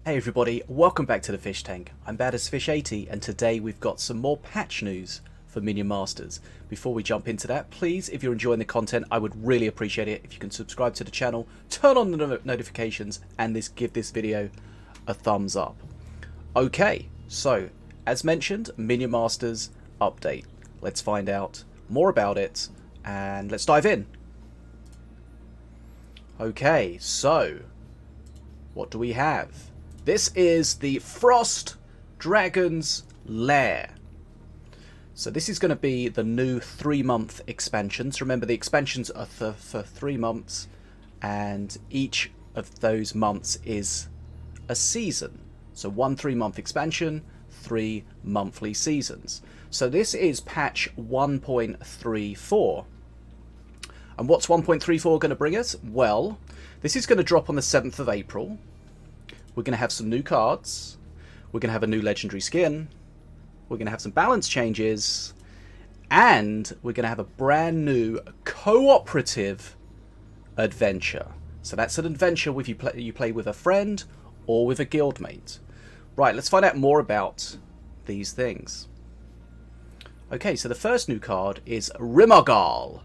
Hey everybody, welcome back to the Fish Tank. I'm Bad as Fish 80 and today we've got some more patch news for Minion Masters. Before we jump into that, please, if you're enjoying the content, I would really appreciate it if you can subscribe to the channel, turn on the notifications, and give this video a thumbs up. Okay, so as mentioned, Minion Masters update. Let's find out more about it and let's dive in. Okay, so what do we have? This is the Frost Dragon's Lair. So this is going to be the new 3-month expansions. Remember, the expansions are for 3 months, and each of those months is a season. So 1 3-month expansion, 3 monthly seasons. So this is patch 1.34. And what's 1.34 going to bring us? Well, this is going to drop on the 7th of April. We're going to have some new cards. We're going to have a new legendary skin. We're going to have some balance changes. And we're going to have a brand new cooperative adventure. So that's an adventure with you play with a friend or with a guildmate. Right, let's find out more about these things. Okay, so the first new card is Rimogal,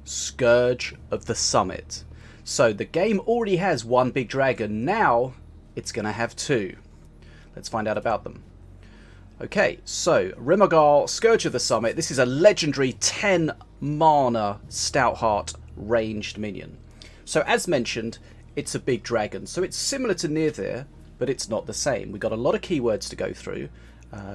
Scourge of the Summit. So the game already has 1 big dragon. Now it's going to have 2. Let's find out about them. Okay, so Rimogal, Scourge of the Summit. This is a legendary 10 mana Stoutheart ranged minion. So as mentioned, it's a big dragon. So it's similar to Nearthir, but it's not the same. We've got a lot of keywords to go through.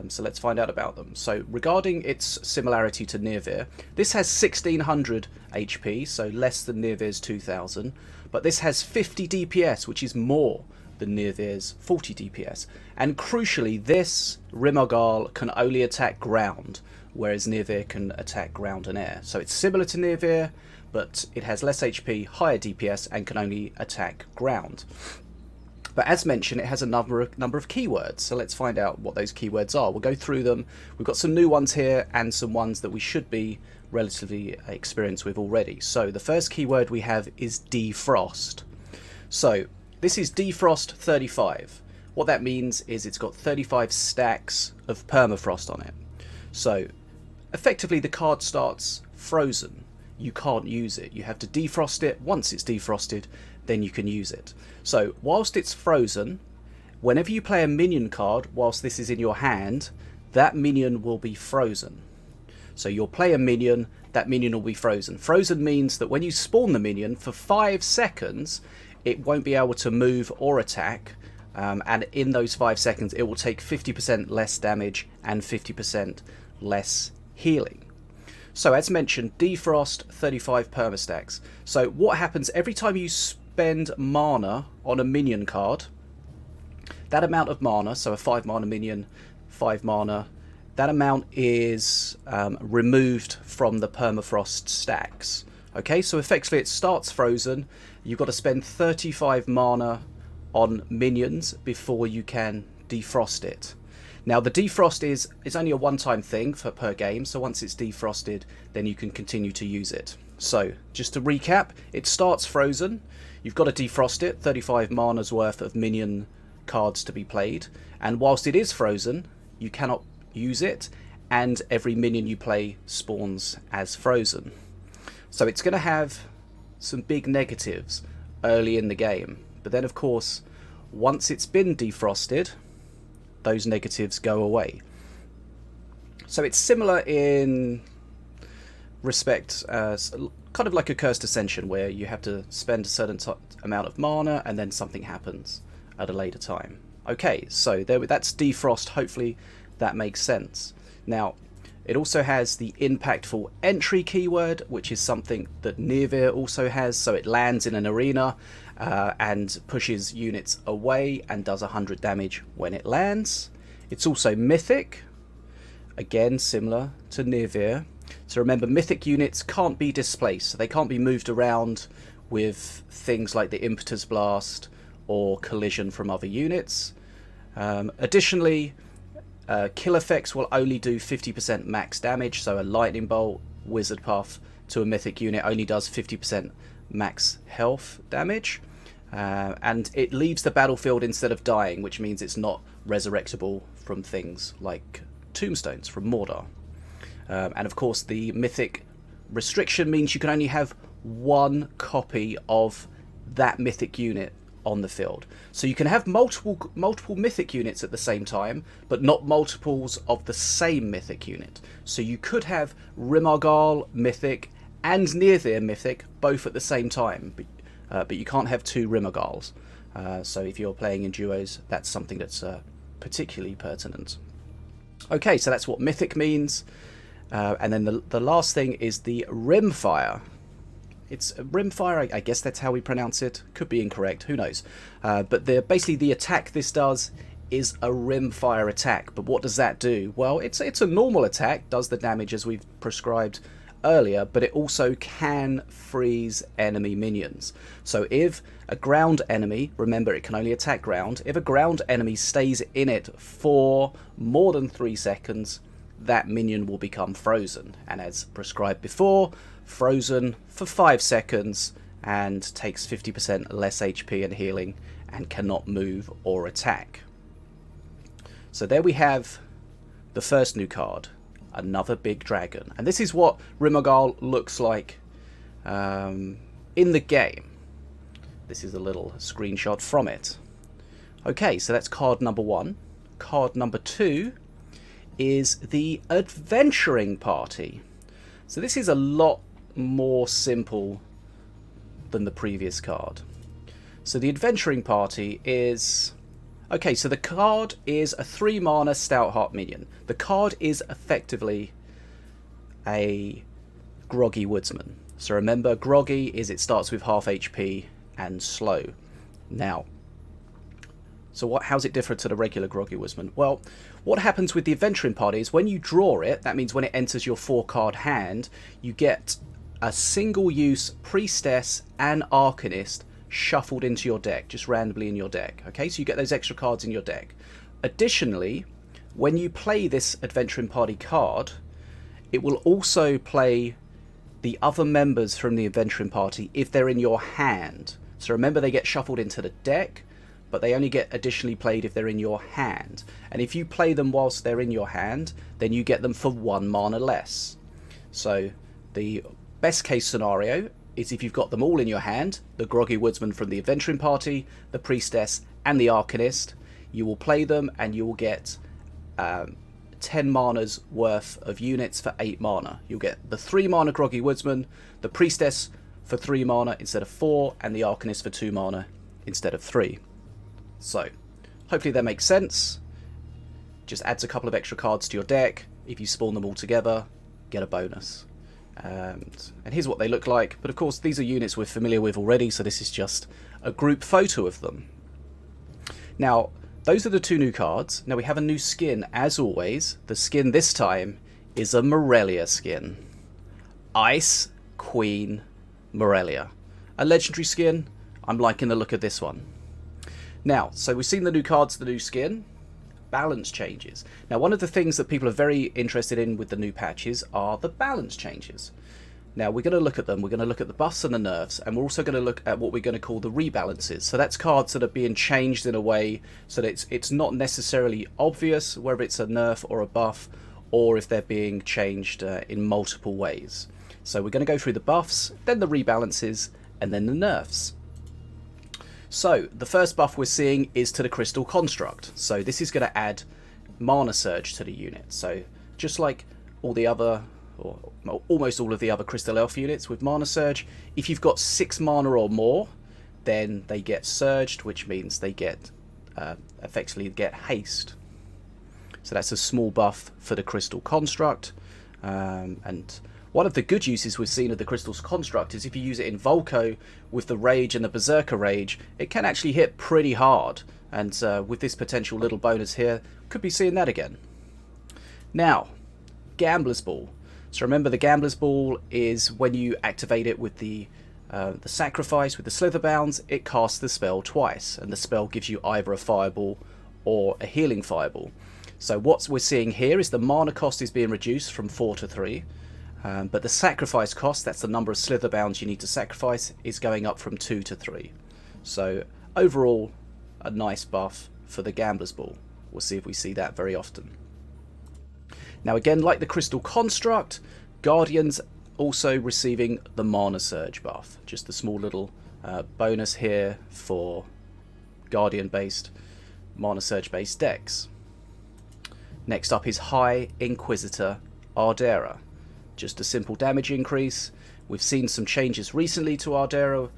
So let's find out about them. So regarding its similarity to Nearthir, this has 1600 HP, so less than Nearthir's 2000. But this has 50 DPS, which is more than Nearthir's 40 DPS. And crucially, this Rimogal can only attack ground, whereas Nearthir can attack ground and air. So it's similar to Nearthir, but it has less HP, higher DPS, and can only attack ground. But as mentioned, it has a number of keywords. So let's find out what those keywords are. We'll go through them. We've got some new ones here and some ones that we should be relatively experienced with already. So the first keyword we have is defrost. So this is defrost 35. What that means is it's got 35 stacks of permafrost on it. So effectively the card starts frozen. You can't use it. You have to defrost it. Once it's defrosted, then you can use it. So whilst it's frozen, whenever you play a minion card whilst this is in your hand, that minion will be frozen. So you'll play a minion, that minion will be frozen. Frozen means that when you spawn the minion for 5 seconds, it won't be able to move or attack, and in those 5 seconds it will take 50% less damage and 50% less healing. So as mentioned, defrost 35 permastacks. So what happens every time you spend mana on a minion card, that amount of mana, so a 5 mana minion, 5 mana, that amount is removed from the permafrost stacks. Okay, so effectively it starts frozen. You've got to spend 35 mana on minions before you can defrost it. Now the defrost is only a one-time thing per game, so once it's defrosted, then you can continue to use it. So just to recap, it starts frozen. You've got to defrost it, 35 mana's worth of minion cards to be played, and whilst it is frozen, you cannot use it, and every minion you play spawns as frozen. So it's going to have some big negatives early in the game, but then of course once it's been defrosted, those negatives go away. So it's similar in respect, kind of like a Cursed Ascension, where you have to spend a certain amount of mana and then something happens at a later time. Okay, so that's defrost. Hopefully that makes sense. Now it also has the impactful entry keyword, which is something that Nearthir also has. So it lands in an arena and pushes units away and does 100 damage when it lands. It's also mythic, again similar to Nearthir. So remember, mythic units can't be displaced, so they can't be moved around with things like the Impetus Blast or collision from other units. Additionally, kill effects will only do 50% max damage, so a lightning bolt, wizard puff to a mythic unit only does 50% max health damage. and it leaves the battlefield instead of dying, which means it's not resurrectable from things like tombstones from Mordor. And of course the mythic restriction means you can only have one copy of that mythic unit on the field. So you can have multiple mythic units at the same time, but not multiples of the same mythic unit. So you could have Rimargal mythic and Nearthir mythic both at the same time, but you can't have two Rimargals. So if you're playing in duos, that's something that's particularly pertinent. Okay, so that's what mythic means. And then the last thing is the Rimfire. It's Rimfire, I guess that's how we pronounce it. Could be incorrect, who knows. But basically the attack this does is a Rimfire attack. But what does that do? Well, it's a normal attack, does the damage as we've prescribed earlier, but it also can freeze enemy minions. So if a ground enemy, remember it can only attack ground, if a ground enemy stays in it for more than 3 seconds, that minion will become frozen, and as prescribed before, frozen for 5 seconds and takes 50% less HP and healing and cannot move or attack. So there we have the first new card, another big dragon, and this is what Rimargal looks like in the game. This is a little screenshot from it. Okay, so that's card number 1. Card number 2 is the Adventuring Party. So this is a lot more simple than the previous card. So the Adventuring Party is... Okay, so the card is a 3 mana Stoutheart minion. The card is effectively a Groggy Woodsman. So remember, Groggy is it starts with half HP and slow. Now, so how's it different to the regular Groggy Woodsman? Well, what happens with the Adventuring Party is when you draw it, that means when it enters your 4-card hand, you get a single-use Priestess and Arcanist shuffled into your deck, just randomly in your deck. Okay, so you get those extra cards in your deck. Additionally, when you play this Adventuring Party card, it will also play the other members from the Adventuring Party if they're in your hand. So remember, they get shuffled into the deck, but they only get additionally played if they're in your hand. And if you play them whilst they're in your hand, then you get them for 1 mana less. So the best case scenario is if you've got them all in your hand, the Groggy Woodsman from the Adventuring Party, the Priestess and the Arcanist, you will play them and you will get 10 mana's worth of units for 8 mana. You'll get the 3 mana Groggy Woodsman, the Priestess for 3 mana instead of 4, and the Arcanist for 2 mana instead of 3. So, hopefully that makes sense. Just adds a couple of extra cards to your deck. If you spawn them all together, get a bonus. And here's what they look like. But of course, these are units we're familiar with already, so this is just a group photo of them. Now, those are the 2 new cards. Now we have a new skin, as always. The skin this time is a Morelia skin. Ice Queen Morelia. A legendary skin. I'm liking the look of this one. Now, so we've seen the new cards, the new skin, balance changes. Now, one of the things that people are very interested in with the new patches are the balance changes. Now, we're going to look at them. We're going to look at the buffs and the nerfs, and we're also going to look at what we're going to call the rebalances. So that's cards that are being changed in a way so that it's not necessarily obvious whether it's a nerf or a buff, or if they're being changed in multiple ways. So we're going to go through the buffs, then the rebalances, and then the nerfs. So, the first buff we're seeing is to the Crystal Construct. So this is going to add Mana Surge to the unit. So, just like all the other, or almost all of the other Crystal Elf units with Mana Surge, if you've got 6 mana or more, then they get surged, which means they get, effectively get haste. So that's a small buff for the Crystal Construct. And one of the good uses we've seen of the Crystal's Construct is if you use it in Volko with the Rage and the Berserker Rage, it can actually hit pretty hard. And with this potential little bonus here, could be seeing that again. Now, Gambler's Ball. So remember, the Gambler's Ball is when you activate it with the Sacrifice, with the Slitherbounds, it casts the spell twice. And the spell gives you either a Fireball or a Healing Fireball. So what we're seeing here is the mana cost is being reduced from 4 to 3. But the sacrifice cost, that's the number of Slitherbounds you need to sacrifice, is going up from 2 to 3. So overall, a nice buff for the Gambler's Ball. We'll see if we see that very often. Now again, like the Crystal Construct, Guardians also receiving the Mana Surge buff. Just a small little bonus here for Guardian-based, Mana Surge-based decks. Next up is High Inquisitor Ardera. Just a simple damage increase. We've seen some changes recently to Ardera.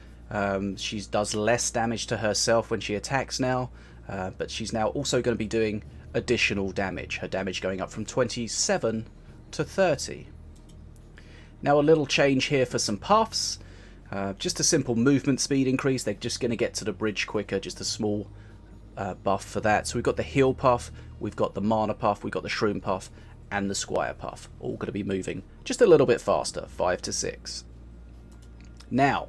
She does less damage to herself when she attacks now, but she's now also going to be doing additional damage. Her damage going up from 27 to 30. Now a little change here for some puffs. Just a simple movement speed increase. They're just going to get to the bridge quicker. Just a small buff for that. So we've got the heal puff, we've got the mana puff, we've got the shroom puff, and the squire puff. All going to be moving just a little bit faster, 5 to 6. Now,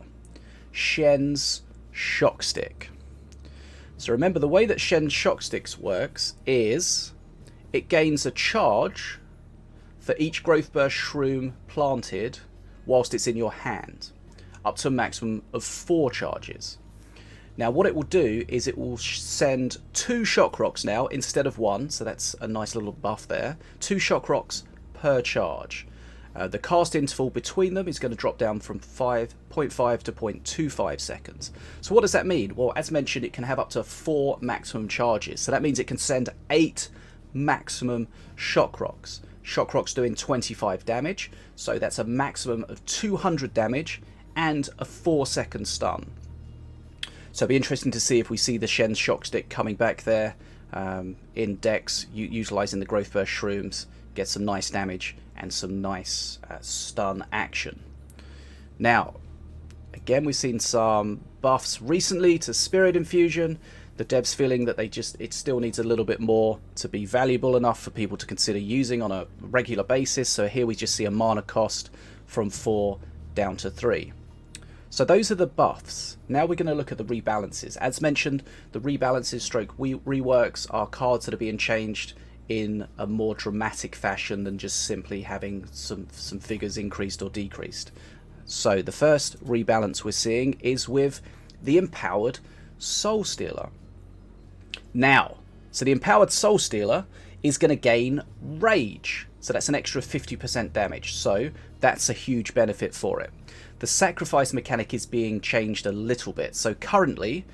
Shen's Shock Stick. So remember, the way that Shen's Shock Sticks works is it gains a charge for each Growth Burst Shroom planted whilst it's in your hand, up to a maximum of 4 charges. Now what it will do is it will send 2 Shock Rocks now instead of 1, so that's a nice little buff there. 2 Shock Rocks per charge. The cast interval between them is going to drop down from 0.5 to 0.25 seconds. So what does that mean? Well, as mentioned, it can have up to 4 maximum charges. So that means it can send 8 maximum Shock Rocks. Shock Rocks doing 25 damage, so that's a maximum of 200 damage and a 4-second stun. So it'll be interesting to see if we see the Shen's Shock Stick coming back there in decks, utilising the Growth Burst Shrooms, get some nice damage and some nice stun action. Now, again, we've seen some buffs recently to Spirit Infusion. The devs feeling that it still needs a little bit more to be valuable enough for people to consider using on a regular basis. So here we just see a mana cost from 4 down to 3. So those are the buffs. Now we're going to look at the rebalances. As mentioned, the rebalances stroke reworks are cards that are being changed in a more dramatic fashion than just simply having some figures increased or decreased. So the first rebalance we're seeing is with the Empowered Soul Stealer. Now, so the Empowered Soul Stealer is going to gain Rage. So that's an extra 50% damage. So that's a huge benefit for it. The sacrifice mechanic is being changed a little bit. So currently,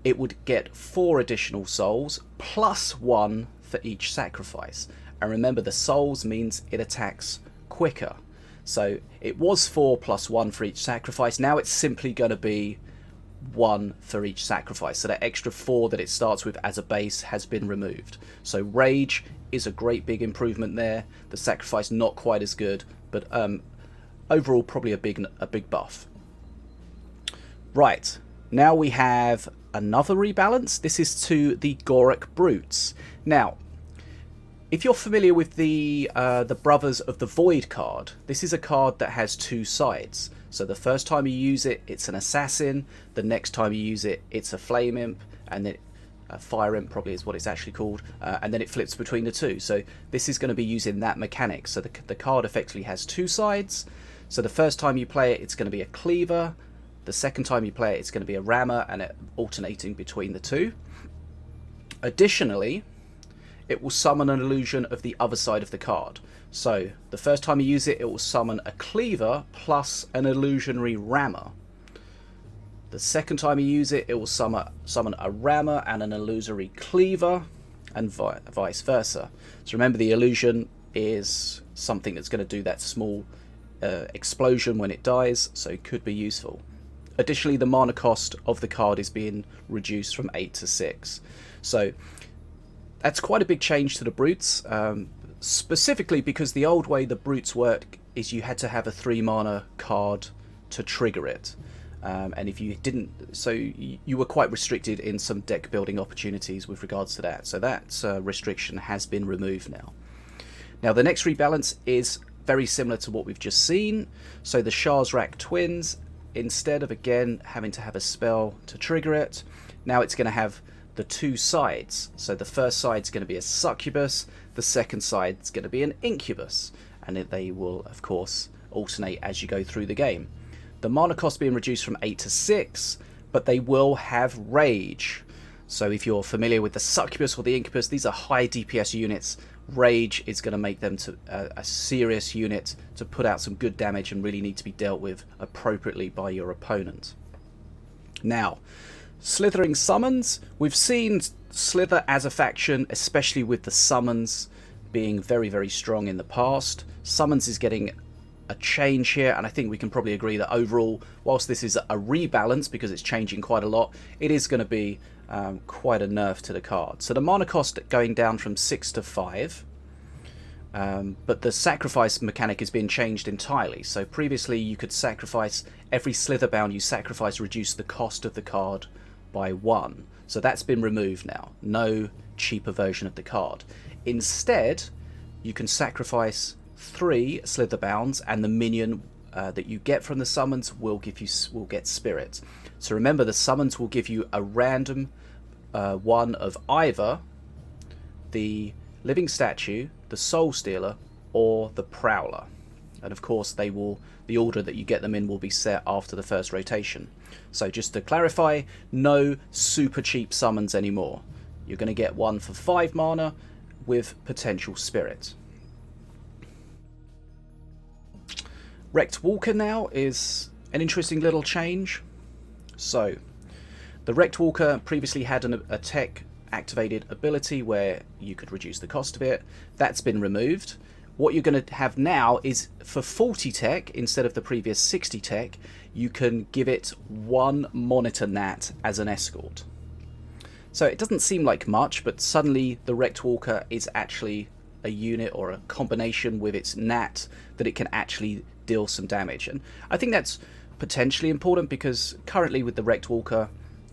it would get 4 additional souls plus 1 for each sacrifice. And remember, the souls means it attacks quicker. So it was 4 plus 1 for each sacrifice. Now it's simply going to be 1 for each sacrifice. So that extra 4 that it starts with as a base has been removed. So Rage is a great big improvement there. The sacrifice not quite as good, but overall probably a big buff. Right, now we have another rebalance. This is to the Gorak Brutes. Now, if you're familiar with the Brothers of the Void card, this is a card that has 2 sides. So the first time you use it, it's an assassin. The next time you use it, it's a flame imp, and then fire imp probably is what it's actually called, and then it flips between the 2. So this is going to be using that mechanic. So the card effectively has 2 sides. So the first time you play it, it's going to be a cleaver. The second time you play it, it's going to be a rammer, and it alternating between the 2. Additionally, it will summon an illusion of the other side of the card. So the first time you use it, it will summon a cleaver plus an illusionary rammer. The second time you use it, it will summon a rammer and an illusory cleaver, and vice versa. So remember, the illusion is something that's going to do that small explosion when it dies, so it could be useful. Additionally, the mana cost of the card is being reduced from 8 to 6. So that's quite a big change to the Brutes, specifically because the old way the Brutes work is you had to have a 3 mana card to trigger it. And if you didn't, so you were quite restricted in some deck building opportunities with regards to that. So that restriction has been removed now. Now the next rebalance is very similar to what we've just seen. So the Shazrak Twins, instead of again having to have a spell to trigger it, now it's going to have the 2 sides. So the first side's going to be a succubus, the second side's going to be an incubus, and they will of course alternate as you go through the game. The mana cost being reduced from 8 to 6, but they will have Rage. So if you're familiar with the Succubus or the Incubus, these are high DPS units. Rage is going to make them to a serious unit to put out some good damage and really need to be dealt with appropriately by your opponent. Now, Slithering Summons. We've seen Slither as a faction, especially with the Summons being very, very strong in the past. Summons is getting a change here, and I think we can probably agree that overall, whilst this is a rebalance because it's changing quite a lot, it is going to be quite a nerf to the card. So the mana cost going down from 6 to 5, but the sacrifice mechanic has been changed entirely. So previously you could sacrifice, every Slitherbound you sacrifice reduced the cost of the card by 1. So that's been removed now. No cheaper version of the card. Instead, you can sacrifice 3 Slitherbounds, and the minion that you get from the summons will get Spirit. So remember, the summons will give you a random one of either the Living Statue, the Soul Stealer, or the Prowler. And of course, the order that you get them in will be set after the first rotation. So just to clarify, no super cheap summons anymore. You're going to get one for 5 mana with potential Spirit. Wrecked Walker now is an interesting little change. So, the Wrecked Walker previously had a tech activated ability where you could reduce the cost of it. That's been removed. What you're going to have now is, for 40 tech, instead of the previous 60 tech, you can give it 1 Monitor Nat as an escort. So it doesn't seem like much, but suddenly the Wrecked Walker is actually a unit or a combination with its Nat that it can actually deal some damage. And I think that's potentially important, because currently with the Wrecked Walker,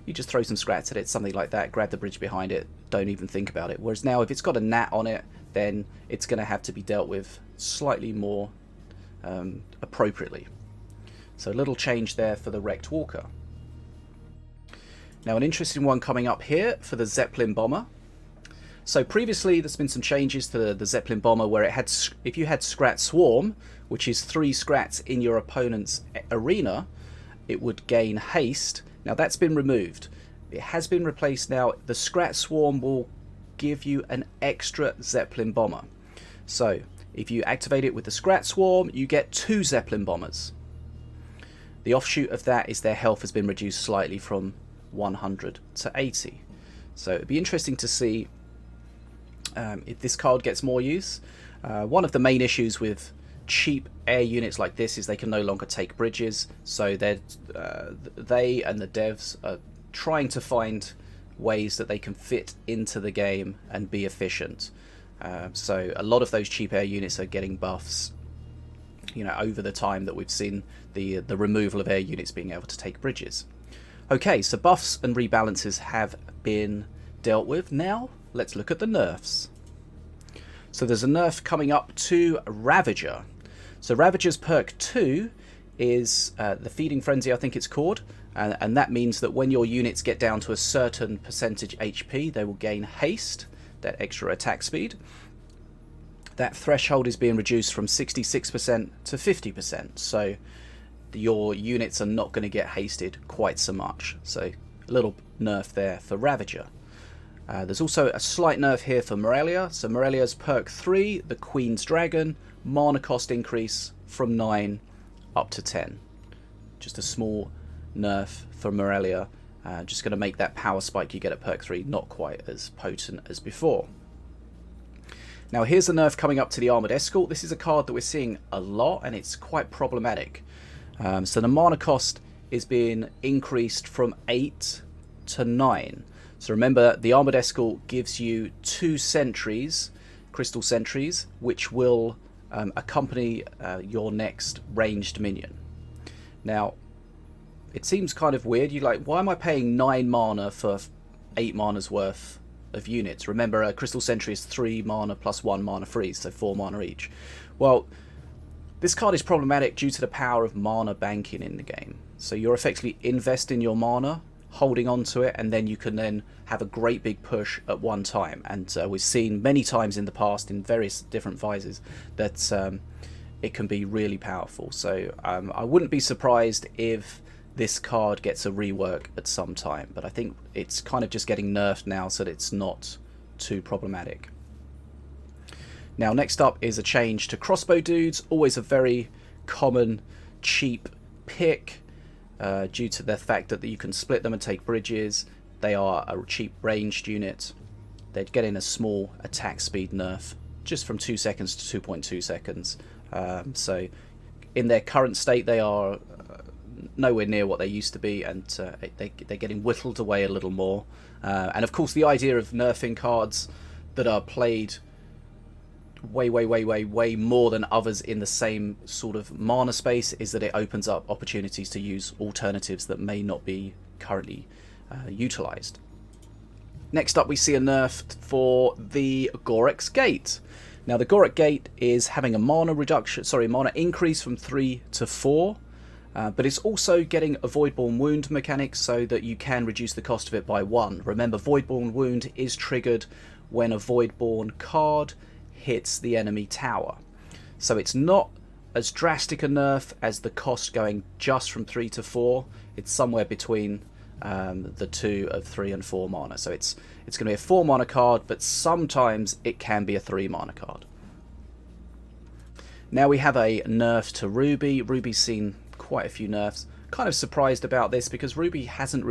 you just throw some scrats at it, something like that, grab the bridge behind it, don't even think about it. Whereas now, if it's got a Nat on it, then it's going to have to be dealt with slightly more appropriately. So a little change there for the Wrecked Walker. Now, an interesting one coming up here for the Zeppelin Bomber. So previously there's been some changes to the Zeppelin Bomber where it had, if you had Scrat Swarm, which is 3 Scrats in your opponent's arena, it would gain haste. Now that's been removed. It has been replaced now. The Scrat Swarm will give you an extra Zeppelin Bomber. So if you activate it with the Scrat Swarm, you get 2 Zeppelin Bombers. The offshoot of that is their health has been reduced slightly from 100 to 80. So it'd be interesting to see if this card gets more use. One of the main issues with cheap air units like this is they can no longer take bridges, so they and the devs are trying to find ways that they can fit into the game and be efficient. So a lot of those cheap air units are getting buffs, over the time that we've seen the removal of air units being able to take bridges. Okay, so buffs and rebalances have been dealt with. Now let's look at the nerfs. So there's a nerf coming up to Ravager. So Ravager's perk 2 is the Feeding Frenzy, I think it's called, and that means that when your units get down to a certain percentage HP, they will gain haste, that extra attack speed. That threshold is being reduced from 66% to 50%, so your units are not going to get hasted quite so much. So a little nerf there for Ravager. There's also a slight nerf here for Morelia. So Morelia's perk 3, the Queen's Dragon, mana cost increase from 9 up to 10. Just a small nerf for Morelia. Just going to make that power spike you get at perk 3 not quite as potent as before. Now here's the nerf coming up to the Armoured Escort. This is a card that we're seeing a lot, and it's quite problematic. So the mana cost is being increased from 8 to 9. So remember, the Armoured Escort gives you 2 sentries, crystal sentries, which will accompany your next ranged minion. Now, it seems kind of weird. You're like, why am I paying 9 mana for 8 mana's worth of units? Remember, a crystal sentry is 3 mana plus 1 mana freeze, so 4 mana each. Well, this card is problematic due to the power of mana banking in the game. So you're effectively investing your mana, holding on to it, and then you can then have a great big push at one time. And we've seen many times in the past in various different visors that it can be really powerful. So I wouldn't be surprised if this card gets a rework at some time, but I think it's kind of just getting nerfed now so that it's not too problematic. Now next up is a change to crossbow dudes, always a very common cheap pick due to the fact that you can split them and take bridges. They are a cheap ranged unit. They'd get in a small attack speed nerf, just from 2 seconds to 2.2 seconds. So in their current state they are nowhere near what they used to be, and they're getting whittled away a little more. And of course the idea of nerfing cards that are played way more than others in the same sort of mana space is that it opens up opportunities to use alternatives that may not be currently utilized. Next up we see a nerf for the Gorek's Gate. Now the Gorek Gate is having a mana increase from 3 to 4, but it's also getting a Voidborn Wound mechanic so that you can reduce the cost of it by 1. Remember, Voidborn Wound is triggered when a Voidborn card hits the enemy tower. So it's not as drastic a nerf as the cost going just from 3 to 4. It's somewhere between the two of 3 and 4 mana. So it's going to be a 4 mana card, but sometimes it can be a 3 mana card. Now we have a nerf to Ruby. Ruby's seen quite a few nerfs. Kind of surprised about this because Ruby hasn't,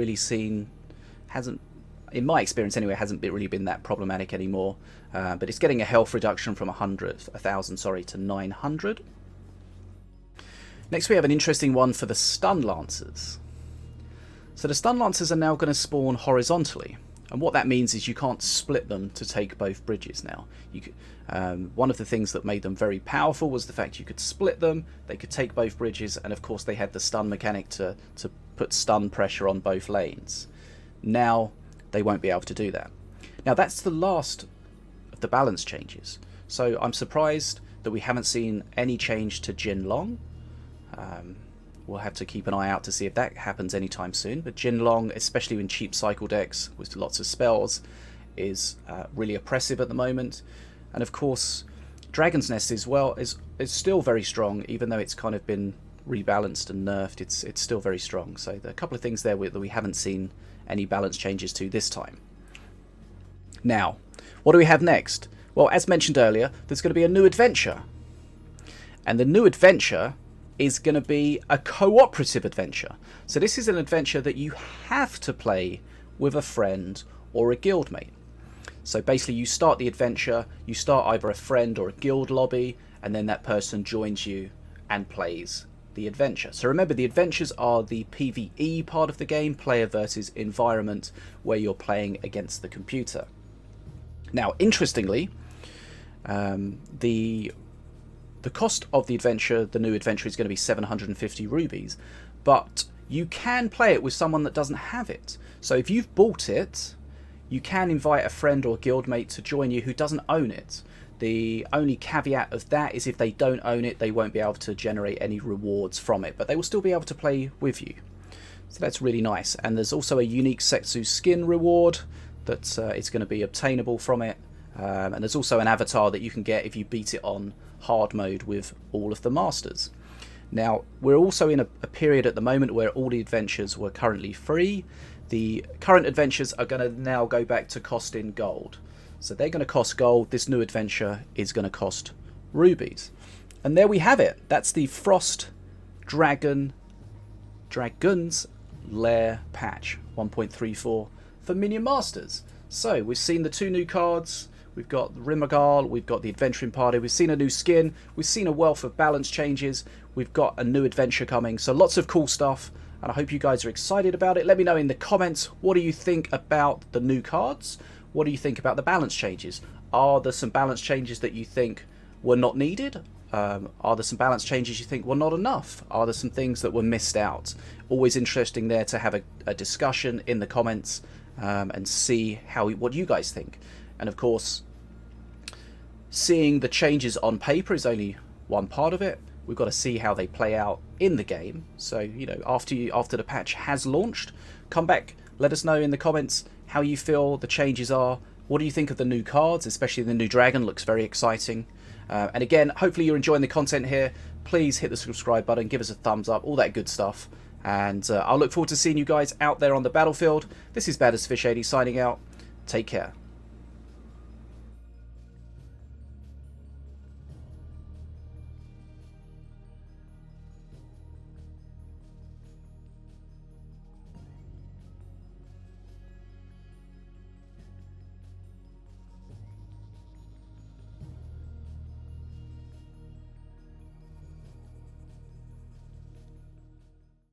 in my experience anyway, hasn't really been that problematic anymore. But it's getting a health reduction from 1,000 to 900. Next we have an interesting one for the Stun Lancers. So the Stun Lancers are now going to spawn horizontally, and what that means is you can't split them to take both bridges now. One of the things that made them very powerful was the fact you could split them, they could take both bridges, and of course they had the stun mechanic to put stun pressure on both lanes. Now they won't be able to do that. Now that's the last of the balance changes, so I'm surprised that we haven't seen any change to Jinlong. We'll have to keep an eye out to see if that happens anytime soon, but Jinlong, especially in cheap cycle decks with lots of spells, is really oppressive at the moment. And of course Dragon's Nest as well is still very strong, even though it's kind of been rebalanced and nerfed. It's still very strong. So there are a couple of things there that we haven't seen any balance changes to this time. Now, what do we have next? Well, as mentioned earlier, there's going to be a new adventure, and the new adventure is going to be a cooperative adventure. So this is an adventure that you have to play with a friend or a guildmate. So basically you start the adventure, you start either a friend or a guild lobby, and then that person joins you and plays the adventure. So remember, the adventures are the PvE part of the game, player versus environment, where you're playing against the computer. Now, interestingly, the cost of the adventure, the new adventure, is going to be 750 rubies, but you can play it with someone that doesn't have it. So if you've bought it, you can invite a friend or guildmate to join you who doesn't own it. The only caveat of that is if they don't own it, they won't be able to generate any rewards from it, but they will still be able to play with you. So that's really nice. And there's also a unique Setsu skin reward that is going to be obtainable from it. And there's also an avatar that you can get if you beat it on hard mode with all of the masters. Now, we're also in a period at the moment where all the adventures were currently free. The current adventures are going to now go back to costing gold. So they're going to cost gold. This new adventure is going to cost rubies. And there we have it. That's the Frost Dragon's Lair patch 1.34 for Minion Masters. So we've seen the 2 new cards. We've got Rimagal, we've got the Adventuring Party, we've seen a new skin, we've seen a wealth of balance changes, we've got a new adventure coming, so lots of cool stuff, and I hope you guys are excited about it. Let me know in the comments, what do you think about the new cards? What do you think about the balance changes? Are there some balance changes that you think were not needed? Are there some balance changes you think were not enough? Are there some things that were missed out? Always interesting there to have a discussion in the comments and see what you guys think. And of course, seeing the changes on paper is only one part of it. We've got to see how they play out in the game. So, you know, after the patch has launched, come back, let us know in the comments how you feel the changes are. What do you think of the new cards, especially the new dragon? Looks very exciting. And again, hopefully you're enjoying the content here. Please hit the subscribe button, give us a thumbs up, all that good stuff. And I'll look forward to seeing you guys out there on the battlefield. This is Bad as Fish 80 signing out. Take care.